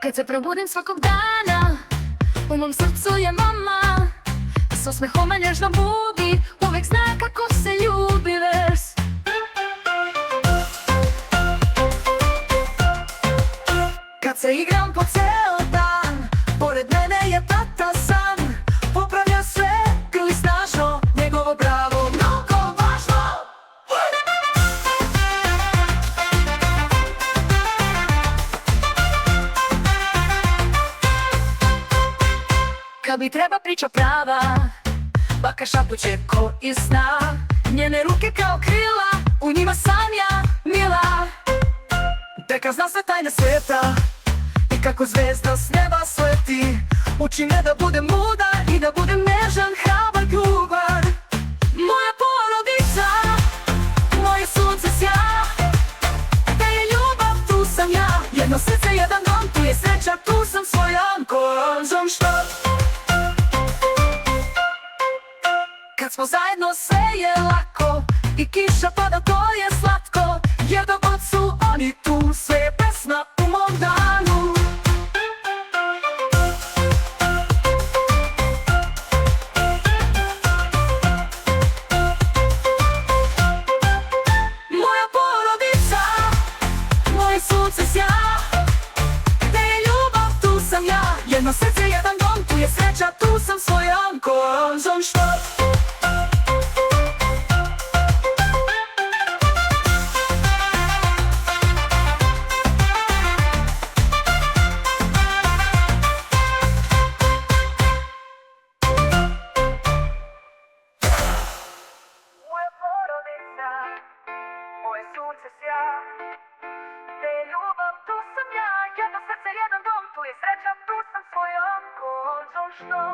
Kad se probudim svakog dana, u mom srcu je mama. S osmehom me nježno budi, uvek zna kako se ljubi vers. Kad se igram po ceo dan, pored mene je tata sam. Popravlja sve, grli snažno, njegovo bravo mnogo važno. Kad mi treba priča prava, baka šapuće ko iz sna. Njene ruke kao krila, u njima sam ja mila. Teka zna sve tajne sveta i kako zvezda s neba sleti. Uči me da budem mudar i da budem nežan, hrabar, ljubav. Moja porodica, moje sunce sja. Gde je ljubav, tu sam ja. Jedno srce, jedan dom, tu je sreća, tu sam svojan ko anđel što. Kad smo zajedno sve je lako i kiša pada, to je slatko. Jer dok god su oni tu, sve je pesma u mom danu. Moja porodica, moje sunce sja. Gde je ljubav, tu sam ja. Jedno srce, jedan dom, tu je sreća, tu sam svojan ko anđel što. Moje sunce sja, gde je ljubav, tu sam ja. Jedno srce, jedan dom, tu je sreća, tu sam svoj anđel što.